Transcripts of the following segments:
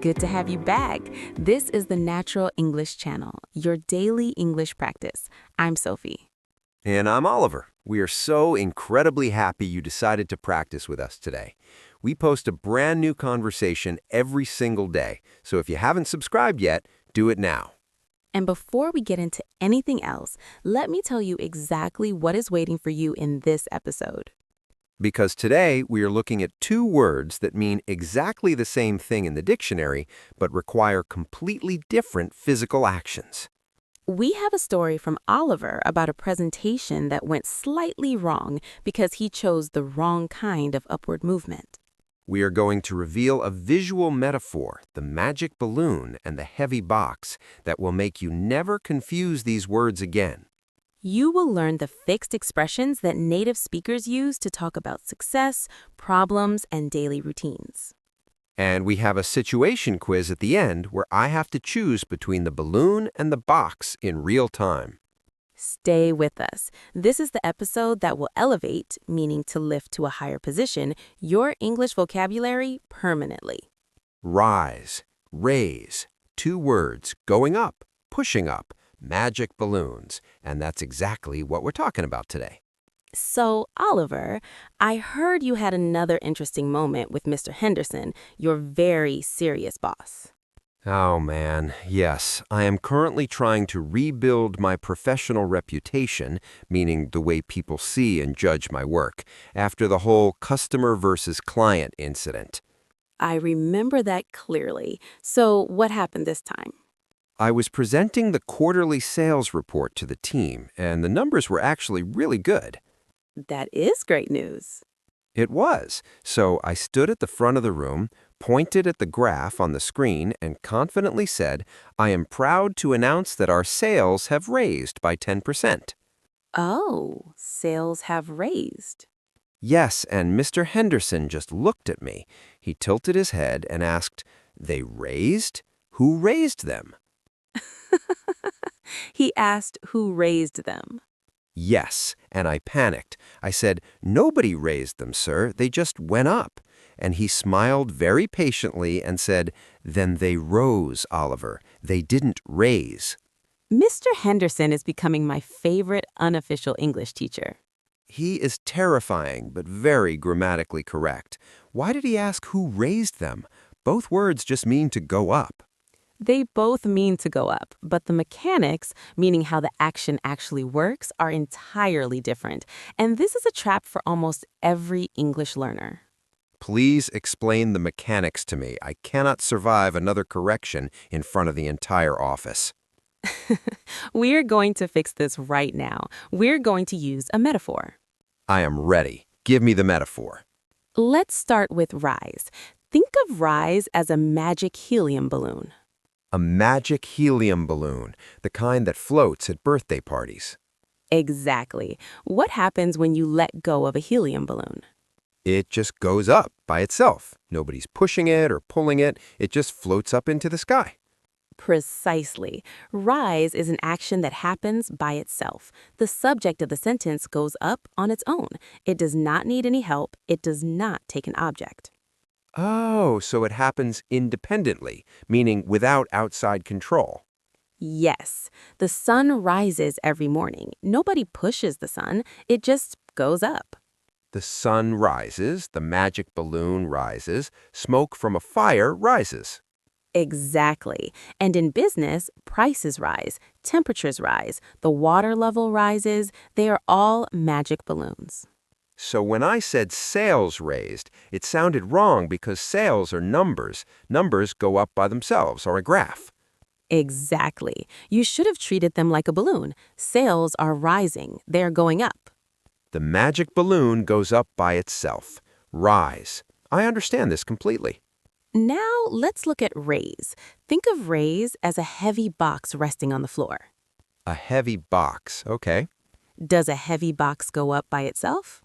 Good to have you back. This is the Natural English Channel, your daily English practice. I'm Sophie. And I'm Oliver. We are so incredibly happy you decided to practice with us today. We post a brand new conversation every single day, so if you haven't subscribed yet, do it now. And before we get into anything else, let me tell you exactly what is waiting for you in this episode. Because today we are looking at two words that mean exactly the same thing in the dictionary, but require completely different physical actions. We have a story from Oliver about a presentation that went slightly wrong because he chose the wrong kind of upward movement. We are going to reveal a visual metaphor, the magic balloon and the heavy box, that will make you never confuse these words again. You will learn the fixed expressions that native speakers use to talk about success, problems, and daily routines. And we have a situation quiz at the end where I have to choose between the balloon and the box in real time. Stay with us. This is the episode that will elevate, meaning to lift to a higher position, your English vocabulary permanently. Rise, raise, two words, going up, pushing up, magic balloons, and that's exactly what we're talking about today. So, Oliver, I heard you had another interesting moment with Mr. Henderson, your very serious boss. Oh man, yes, I am currently trying to rebuild my professional reputation, meaning the way people see and judge my work, after the whole customer versus client incident. I remember that clearly. So, what happened this time? I was presenting the quarterly sales report to the team, and the numbers were actually really good. That is great news. It was. So I stood at the front of the room, pointed at the graph on the screen, and confidently said, I am proud to announce that our sales have raised by 10%. Oh, sales have raised. Yes, and Mr. Henderson just looked at me. He tilted his head and asked, They raised? Who raised them? He asked who raised them. Yes, and I panicked. I said, Nobody raised them, sir. They just went up. And he smiled very patiently and said, Then they rose, Oliver. They didn't raise. Mr. Henderson is becoming my favorite unofficial English teacher. He is terrifying, but very grammatically correct. Why did he ask who raised them? Both words just mean to go up. They both mean to go up, but the mechanics, meaning how the action actually works, are entirely different. And this is a trap for almost every English learner. Please explain the mechanics to me. I cannot survive another correction in front of the entire office. We're going to fix this right now. We're going to use a metaphor. I am ready. Give me the metaphor. Let's start with rise. Think of rise as a magic helium balloon. A magic helium balloon, the kind that floats at birthday parties. Exactly. What happens when you let go of a helium balloon? It just goes up by itself. Nobody's pushing it or pulling it. It just floats up into the sky. Precisely. Rise is an action that happens by itself. The subject of the sentence goes up on its own. It does not need any help. It does not take an object. Oh, so it happens independently, meaning without outside control. Yes, the sun rises every morning. Nobody pushes the sun. It just goes up. The sun rises, the magic balloon rises, smoke from a fire rises. Exactly. And in business, prices rise, temperatures rise, the water level rises. They are all magic balloons. So when I said sales raised, it sounded wrong because sales are numbers. Numbers go up by themselves, or a graph. Exactly. You should have treated them like a balloon. Sales are rising. They're going up. The magic balloon goes up by itself. Rise. I understand this completely. Now let's look at raise. Think of raise as a heavy box resting on the floor. A heavy box, okay. Does a heavy box go up by itself?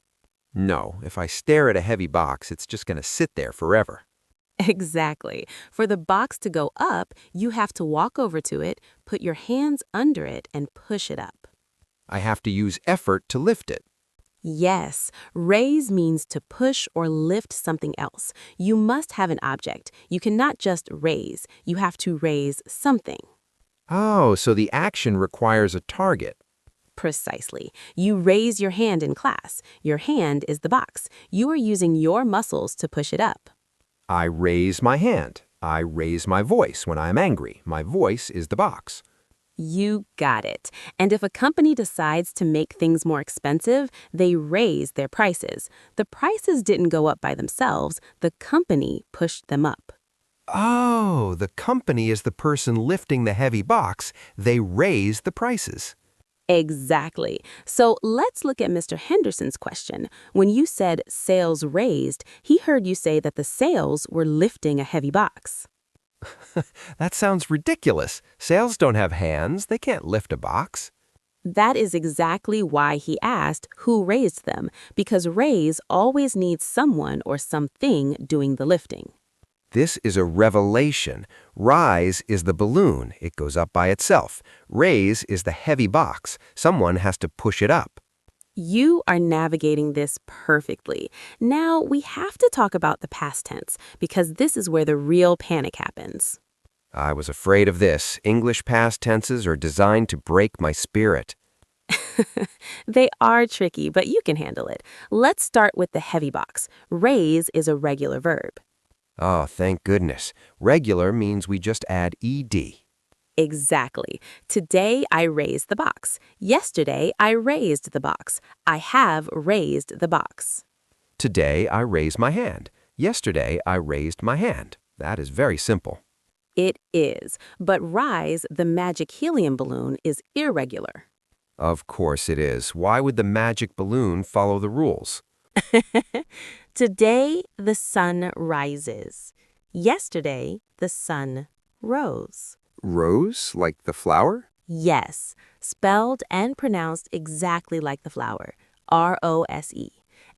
No, if I stare at a heavy box, it's just going to sit there forever. Exactly. For the box to go up, you have to walk over to it, put your hands under it, and push it up. I have to use effort to lift it. Yes, raise means to push or lift something else. You must have an object. You cannot just raise. You have to raise something. Oh, so the action requires a target. Precisely. You raise your hand in class. Your hand is the box. You are using your muscles to push it up. I raise my hand. I raise my voice when I'm angry. My voice is the box. You got it. And if a company decides to make things more expensive, they raise their prices. The prices didn't go up by themselves. The company pushed them up. Oh, the company is the person lifting the heavy box. They raise the prices. Exactly. So let's look at Mr. Henderson's question. When you said sales raised, he heard you say that the sales were lifting a heavy box. That sounds ridiculous. Sales don't have hands. They can't lift a box. That is exactly why he asked who raised them, because raise always needs someone or something doing the lifting. This is a revelation. Rise is the balloon. It goes up by itself. Raise is the heavy box. Someone has to push it up. You are navigating this perfectly. Now we have to talk about the past tense, because this is where the real panic happens. I was afraid of this. English past tenses are designed to break my spirit. They are tricky, but you can handle it. Let's start with the heavy box. Raise is a regular verb. Oh, thank goodness. Regular means we just add ed. Exactly. Today I raised the box. Yesterday I raised the box. I have raised the box. Today I raise my hand. Yesterday I raised my hand. That is very simple. It is, but rise, the magic helium balloon, is irregular. Of course it is. Why would the magic balloon follow the rules? Today the sun rises. Yesterday the sun rose. Rose, like the flower? Yes, spelled and pronounced exactly like the flower, R-O-S-E.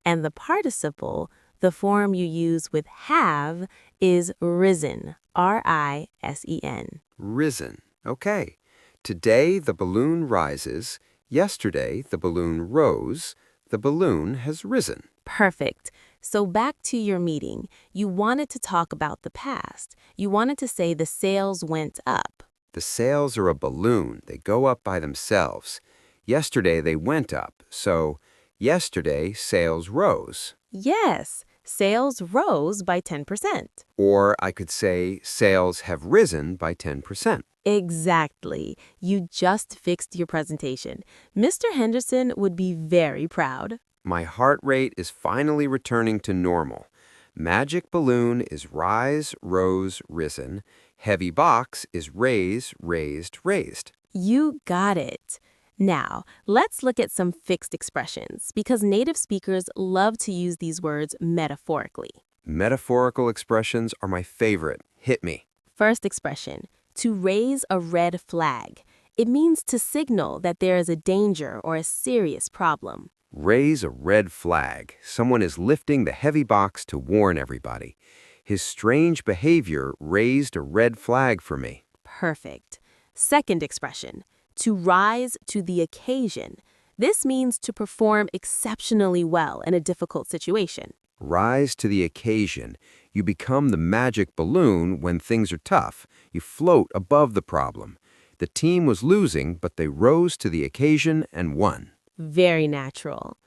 And the participle, the form you use with have, is risen, R-I-S-E-N. Risen. Okay. Today the balloon rises. Yesterday the balloon rose. The balloon has risen. Perfect. So back to your meeting. You wanted to talk about the past. You wanted to say the sales went up. The sales are a balloon. They go up by themselves. Yesterday they went up. So, yesterday sales rose. Yes, sales rose by 10%. Or I could say sales have risen by 10%. Exactly. You just fixed your presentation. Mr. Henderson would be very proud. My heart rate is finally returning to normal. Magic balloon is rise, rose, risen. Heavy box is raise, raised, raised. You got it. Now, let's look at some fixed expressions because native speakers love to use these words metaphorically. Metaphorical expressions are my favorite. Hit me. First expression, to raise a red flag. It means to signal that there is a danger or a serious problem. Raise a red flag. Someone is lifting the heavy box to warn everybody. His strange behavior raised a red flag for me. Perfect. Second expression, to rise to the occasion. This means to perform exceptionally well in a difficult situation. Rise to the occasion. You become the magic balloon when things are tough. You float above the problem. The team was losing, but they rose to the occasion and won. Very natural.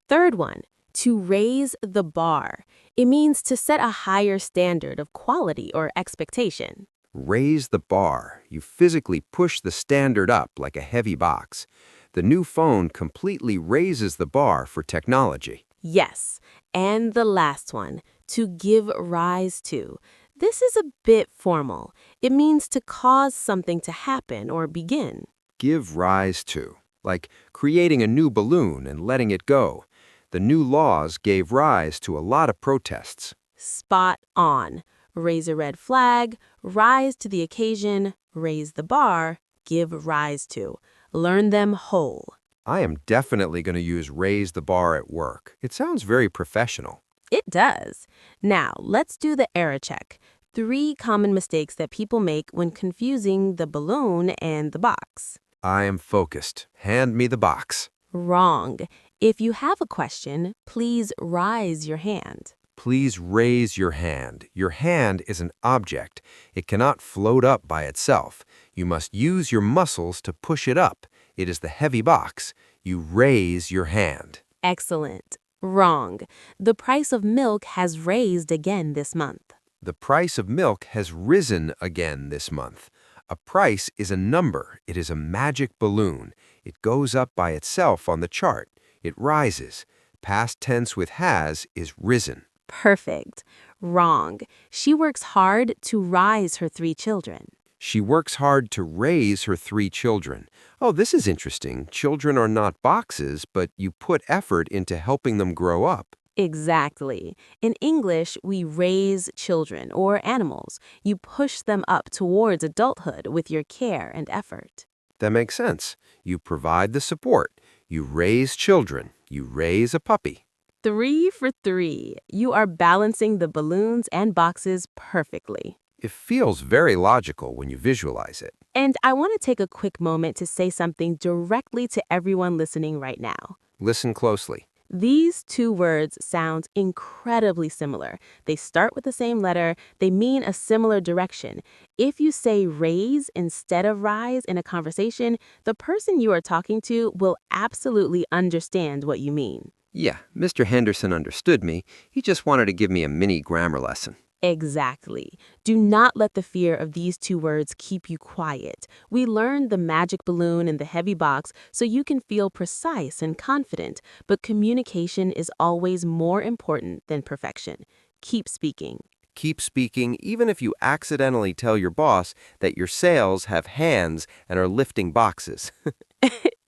Third one, to raise the bar. It means to set a higher standard of quality or expectation. Raise the bar. You physically push the standard up like a heavy box. The new phone completely raises the bar for technology. Yes. And the last one, to give rise to. This is a bit formal. It means to cause something to happen or begin. Give rise to. Like creating a new balloon and letting it go. The new laws gave rise to a lot of protests. Spot on. Raise a red flag, rise to the occasion, raise the bar, give rise to. Learn them whole. I am definitely going to use raise the bar at work. It sounds very professional. It does. Now, let's do the error check. 3 common mistakes that people make when confusing the balloon and the box. I am focused. Hand me the box. Wrong. If you have a question, please raise your hand. Please raise your hand. Your hand is an object. It cannot float up by itself. You must use your muscles to push it up. It is the heavy box. You raise your hand. Excellent. Wrong. The price of milk has raised again this month. The price of milk has risen again this month. A price is a number. It is a magic balloon. It goes up by itself on the chart. It rises. Past tense with has is risen. Perfect. Wrong. She works hard to rise her 3 children. She works hard to raise her 3 children. Oh, this is interesting. Children are not boxes, but you put effort into helping them grow up. Exactly. In English, we raise children or animals. You push them up towards adulthood with your care and effort. That makes sense. You provide the support. You raise children. You raise a puppy. 3 for 3. You are balancing the balloons and boxes perfectly. It feels very logical when you visualize it. And I want to take a quick moment to say something directly to everyone listening right now. Listen closely. These 2 words sound incredibly similar. They start with the same letter. They mean a similar direction. If you say raise instead of rise in a conversation, the person you are talking to will absolutely understand what you mean. Yeah, Mr. Henderson understood me. He just wanted to give me a mini grammar lesson. Exactly. Do not let the fear of these 2 words keep you quiet. We learned the magic balloon and the heavy box so you can feel precise and confident, but communication is always more important than perfection. Keep speaking. Keep speaking even if you accidentally tell your boss that your sales have hands and are lifting boxes.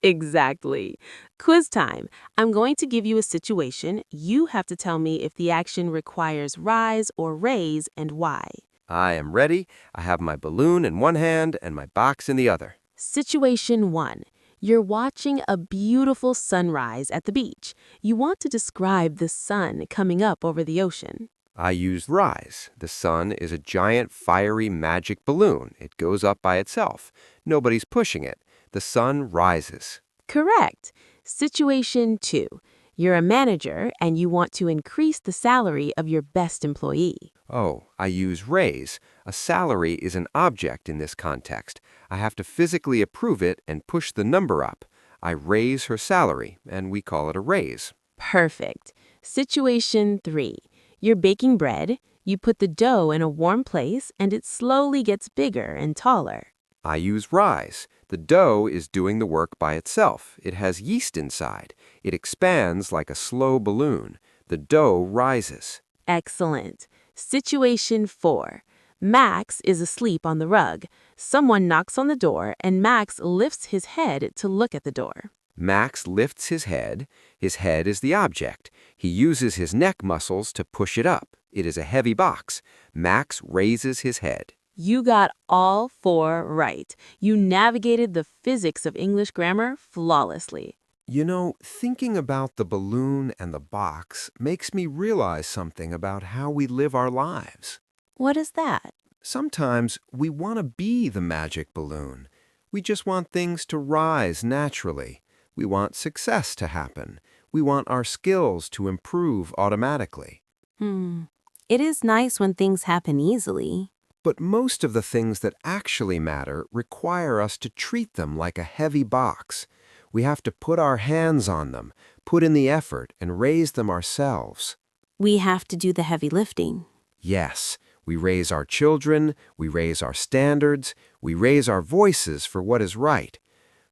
Exactly. Quiz time. I'm going to give you a situation. You have to tell me if the action requires rise or raise and why. I am ready. I have my balloon in one hand and my box in the other. Situation 1. You're watching a beautiful sunrise at the beach. You want to describe the sun coming up over the ocean. I use rise. The sun is a giant fiery magic balloon. It goes up by itself. Nobody's pushing it. The sun rises. Correct. Situation 2. You're a manager and you want to increase the salary of your best employee. Oh, I use raise. A salary is an object in this context. I have to physically approve it and push the number up. I raise her salary, and we call it a raise. Perfect. Situation 3. You're baking bread. You put the dough in a warm place and it slowly gets bigger and taller. I use rise. The dough is doing the work by itself. It has yeast inside. It expands like a slow balloon. The dough rises. Excellent. Situation 4. Max is asleep on the rug. Someone knocks on the door and Max lifts his head to look at the door. Max lifts his head. His head is the object. He uses his neck muscles to push it up. It is a heavy box. Max raises his head. You got all 4 right. You navigated the physics of English grammar flawlessly. You know, thinking about the balloon and the box makes me realize something about how we live our lives. What is that? Sometimes we want to be the magic balloon. We just want things to rise naturally. We want success to happen. We want our skills to improve automatically. It is nice when things happen easily. But most of the things that actually matter require us to treat them like a heavy box. We have to put our hands on them, put in the effort, and raise them ourselves. We have to do the heavy lifting. Yes, we raise our children, we raise our standards, we raise our voices for what is right.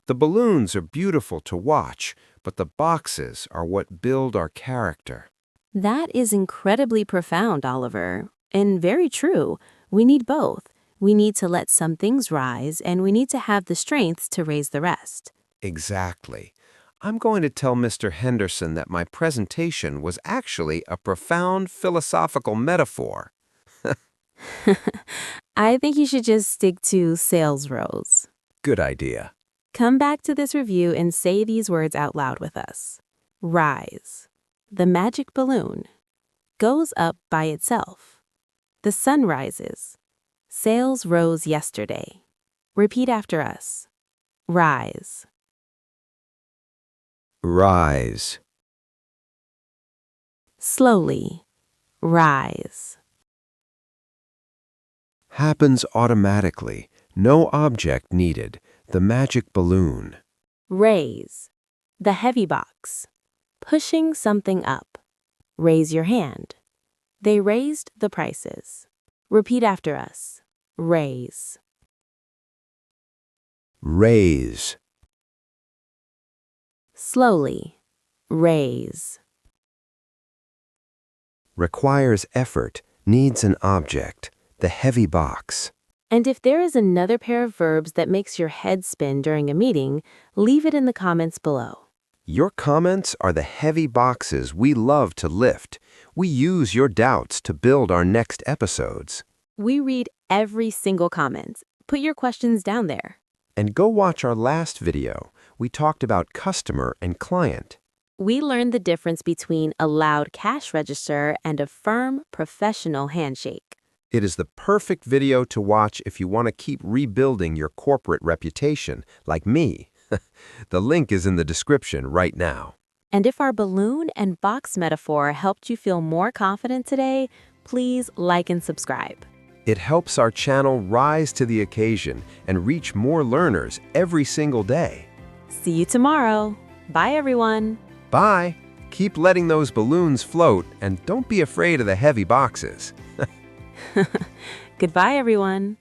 The balloons are beautiful to watch, but the boxes are what build our character. That is incredibly profound, Oliver, and very true. We need both. We need to let some things rise, and we need to have the strength to raise the rest. Exactly. I'm going to tell Mr. Henderson that my presentation was actually a profound philosophical metaphor. I think you should just stick to sales roles. Good idea. Come back to this review and say these words out loud with us. Rise. The magic balloon goes up by itself. The sun rises. Sales rose yesterday. Repeat after us. Rise. Rise. Slowly. Rise. Happens automatically. No object needed. The magic balloon. Raise. The heavy box. Pushing something up. Raise your hand. They raised the prices. Repeat after us. Raise. Raise. Slowly. Raise. Requires effort. Needs an object. The heavy box. And if there is another pair of verbs that makes your head spin during a meeting, leave it in the comments below. Your comments are the heavy boxes we love to lift. We use your doubts to build our next episodes. We read every single comment. Put your questions down there. And go watch our last video. We talked about customer and client. We learned the difference between a loud cash register and a firm, professional handshake. It is the perfect video to watch if you want to keep rebuilding your corporate reputation, like me. The link is in the description right now. And if our balloon and box metaphor helped you feel more confident today, please like and subscribe. It helps our channel rise to the occasion and reach more learners every single day. See you tomorrow. Bye, everyone. Bye! Keep letting those balloons float and don't be afraid of the heavy boxes. Goodbye, everyone.